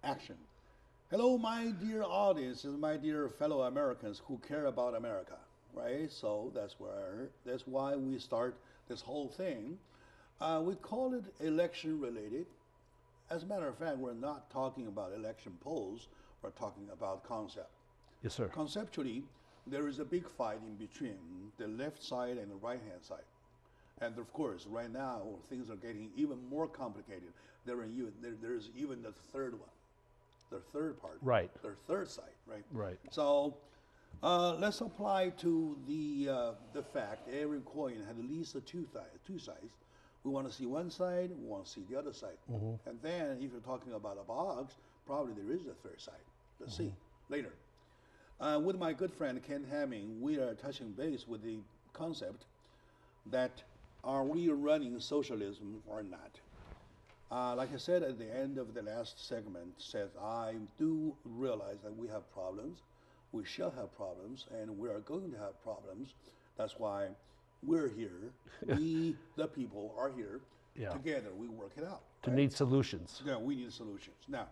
action. Hello, my dear audience, and my dear fellow Americans who care about America, right? So that's why we start this whole thing. We call it election related. As a matter of fact, we're not talking about election polls, we're talking about concept. Yes, sir. Conceptually, there is a big fight in between the left side and the right hand side. And of course, right now, things are getting even more complicated. There's even the third one, the third party, Right. the third side, right? Right. So let's apply to the fact every coin had at least two sides. We want to see one side, we want to see the other side. And then if you're talking about a box, probably there is a third side. Let's see later. With my good friend Ken Hamming, we are touching base with the concept that are we running socialism or not? Like I said at the end of the last segment, said I do realize that we have problems, we shall have problems, and we are going to have problems. That's why we're here. We, the people, are here. Yeah. Together, we work it out. To need solutions. Yeah, we need solutions. Now,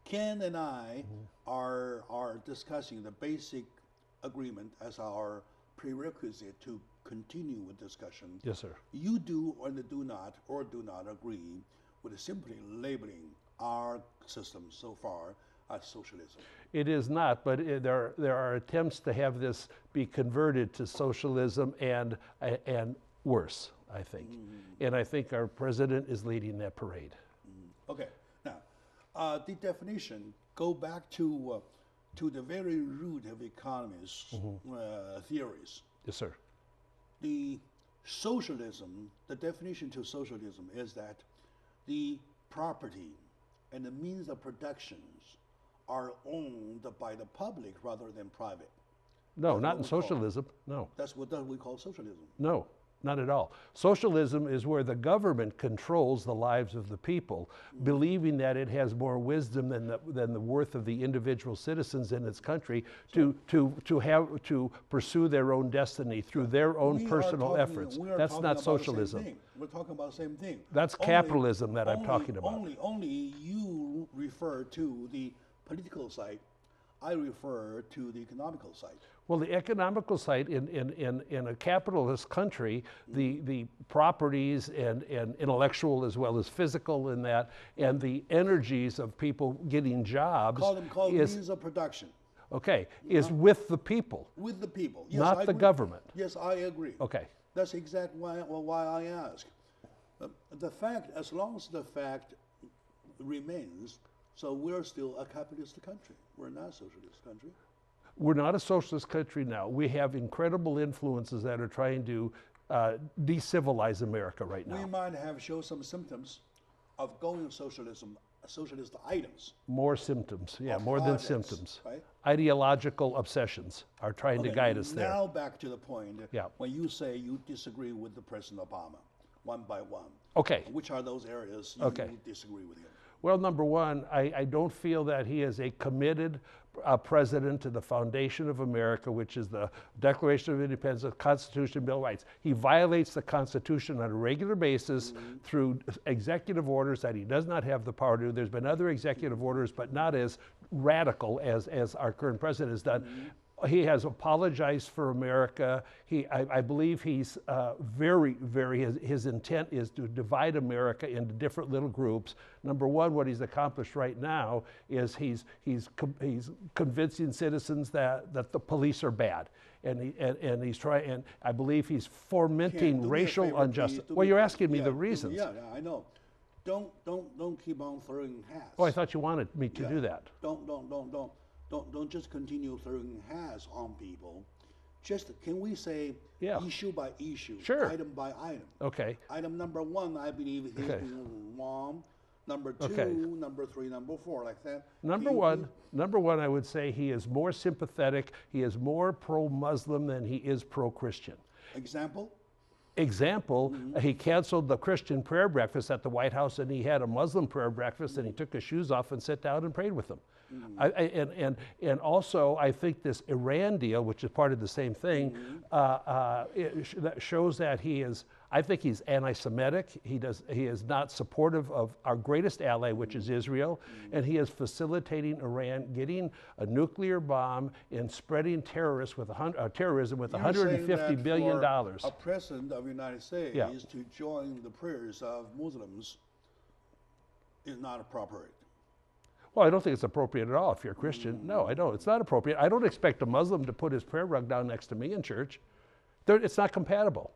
Ken and I are discussing the basic agreement as our prerequisite to continue with discussion. Yes, sir. You do or do not agree with simply labeling our system so far as socialism. It is not, but there are attempts to have this be converted to socialism and worse, I think. And I think our president is leading that parade. Okay. Now, the definition go back to the very root of economists' theories. Yes, sir. The socialism, the definition to socialism is that the property and the means of productions are owned by the public rather than private. No, not in socialism. No. That's what we call socialism. No, not at all. Socialism is where the government controls the lives of the people, believing that it has more wisdom than the worth of the individual citizens in its country to pursue their own destiny through their own personal efforts. That's not socialism. We're talking about the same thing. That's capitalism that I'm talking about. Only you refer to the political side. I refer to the economical side. Well, the economical side in a capitalist country, the properties and intellectual as well as physical in that, and the energies of people getting jobs Call them means of production. Okay, is with the people. With the people. Yes, not I the agree. government. Yes, I agree. Okay. That's exactly why I ask. The fact, as long as the fact remains, so we're still a capitalist country. We're not a socialist country. We're not a socialist country now. We have incredible influences that are trying to decivilize America right now. We might have shown some symptoms of going socialism, socialist items. More symptoms, yeah, more than symptoms. Right? Ideological obsessions are trying to guide us there. Now back to the point, Yeah. when you say you disagree with the President Obama, one by one. Okay. Which are those areas you disagree with him? Well, number one, I don't feel that he is a committed president to the foundation of America, which is the Declaration of Independence, the Constitution, Bill of Rights. He violates the Constitution on a regular basis through executive orders that he does not have the power to do. There's been other executive orders, but not as radical as our current president has done. He has apologized for America. I believe he's his intent is to divide America into different little groups. Number one, what he's accomplished right now is he's convincing citizens that the police are bad. And he's trying, and I believe he's fomenting racial injustice. Well, you're asking me the reasons. Yeah, I know. Don't keep on throwing hats. Oh, I thought you wanted me to do that. Don't just continue throwing hats on people. Just, can we say issue by issue, item by item? Okay. Item number one, I believe, is being wrong. Number two, number three, number four, like that. Number one, I would say he is more sympathetic. He is more pro-Muslim than he is pro-Christian. Example, he canceled the Christian prayer breakfast at the White House, and he had a Muslim prayer breakfast, and he took his shoes off and sat down and prayed with them. And also, I think this Iran deal, which is part of the same thing, that shows that he is I think he's anti-Semitic. He is not supportive of our greatest ally, which is Israel, and he is facilitating Iran getting a nuclear bomb and spreading terrorism with $150 billion. A president of the United States Yeah. to join the prayers of Muslims is not appropriate. Well, I don't think it's appropriate at all if you're a Christian. No, I don't. It's not appropriate. I don't expect a Muslim to put his prayer rug down next to me in church. It's not compatible.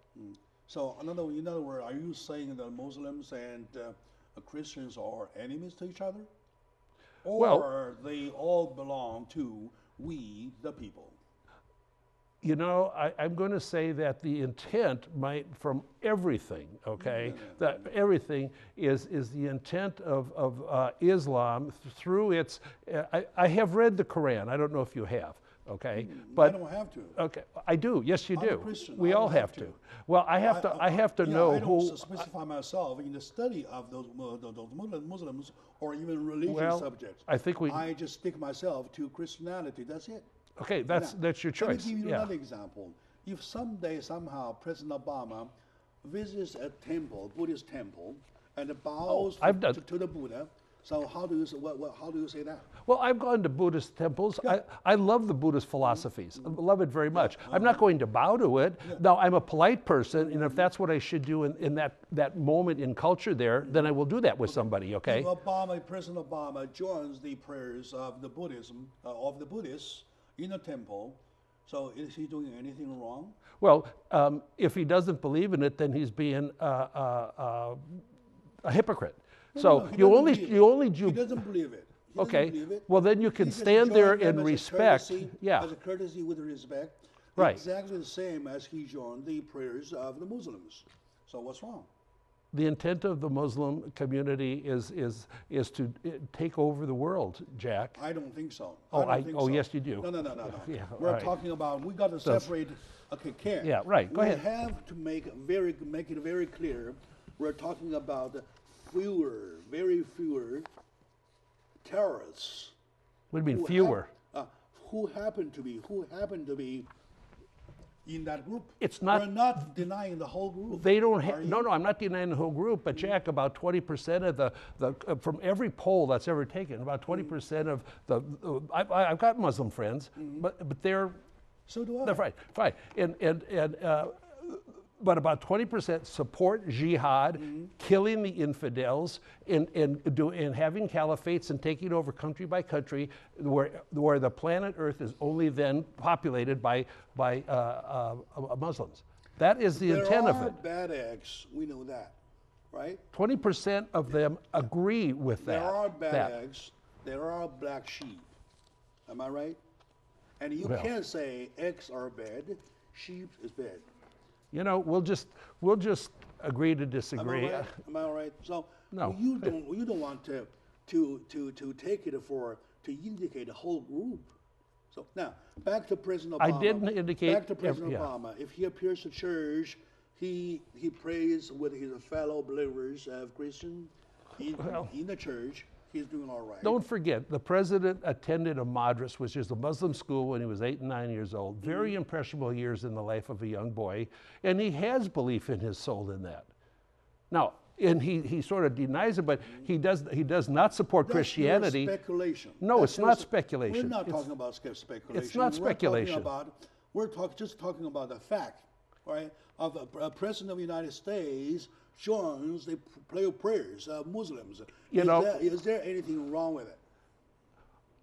So, in other words, are you saying that Muslims and Christians are enemies to each other? Or Well, they all belong to we, the people? You know, I'm going to say that the intent might, from everything, okay, that everything is the intent of Islam through its. I have read the Quran. I don't know if you have, okay, but I don't have to. okay, I do. Yes, you I'm a do. Christian. We I all don't have to. Well, I have to know I who. don't specify myself in the study of those Muslims or even religious Well, subjects. I think we. I just stick myself to Christianity. That's it. Okay, that's your choice. Let me give you Yeah. another example. If someday somehow President Obama visits a temple, Buddhist temple, and bows I've done- to the Buddha, so how do you how do you say that? Well, I've gone to Buddhist temples. I love the Buddhist philosophies. I love it very much. I'm not going to bow to it. Now, I'm a polite person, and if that's what I should do in that moment in culture there, then I will do that with somebody, okay? If President Obama joins the prayers of the Buddhism of the Buddhists in a temple, so is he doing anything wrong? Well, if he doesn't believe in it, then he's being a hypocrite. So he you doesn't only believe it. you only He doesn't believe it. He doesn't Okay. believe it. Well, then you can He just stand there joined them in as a respect. courtesy- Yeah. As a courtesy with respect. Right. Exactly the same as he joined the prayers of the Muslims. So what's wrong? The intent of the Muslim community is to take over the world, Jack. I don't think so. Oh, I don't think so. yes, you do. No. Yeah, We're all right. talking about, we got to separate, okay, Ken. Yeah, right, go ahead. We have to make it very clear, we're talking about very fewer terrorists. What do you mean who fewer? Who happen to be in that group. It's not- We're not denying the whole group. They don't Are have. you? No, I'm not denying the whole group, but Jack, about 20% of the from every poll that's ever taken, about 20% of I've got Muslim friends, but they're So do I. they're fine, but about 20% support jihad, killing the infidels, and having caliphates and taking over country by country, where the planet Earth is only then populated by Muslims. That is the intent of it. There are bad eggs, we know that, right? 20% of them agree with that. There are bad that. eggs, there are black sheep. Am I right? And you Well. can't say eggs are bad, sheep is bad. You know, we'll just agree to disagree. Am I all right? So No. you don't want to take it to indicate the whole group. So now back to President Obama. I didn't indicate Back to President yeah. Obama. If he appears to church, he prays with his fellow believers of Christian in the church. He's doing all right. Don't forget, the president attended a madras, which is a Muslim school, when he was 8 and 9 years old. Very impressionable years in the life of a young boy, and he has belief in his soul in that. Now, and he sort of denies it, but he does not support That's Christianity. your speculation. No, That's it's your not speculation. We're not It's- talking about speculation. it's not speculation. We're just talking about the fact, right? Of a president of the United States joins the prayers of Muslims. Is there anything wrong with it?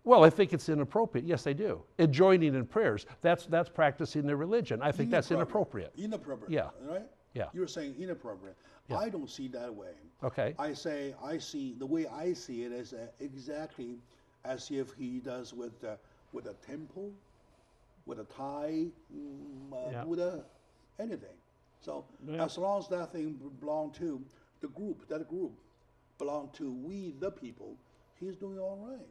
Well, I think it's inappropriate. Yes, I do. And joining in prayers, that's practicing their religion. I think that's inappropriate. Inappropriate. Yeah. Right? Yeah. You're saying inappropriate. Yeah. I don't see that way. Okay. I see the way I see it is exactly as if he does with a temple, with a Thai, Yeah. Buddha, anything. So Yeah. as long as that thing belong to the group, that group belong to we the people, he's doing all right.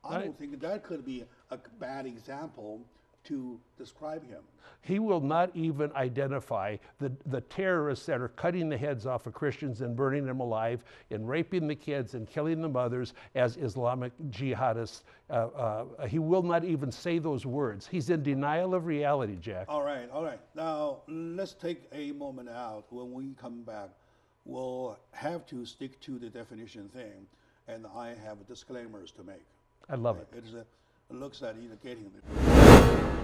I don't think that could be a bad example to describe him. He will not even identify the terrorists that are cutting the heads off of Christians and burning them alive and raping the kids and killing the mothers as Islamic jihadists. He will not even say those words. He's in denial of reality, Jack. All right, all right. Now, let's take a moment out. When we come back, we'll have to stick to the definition thing, and I have disclaimers to make. I love it. It looks at either getting it.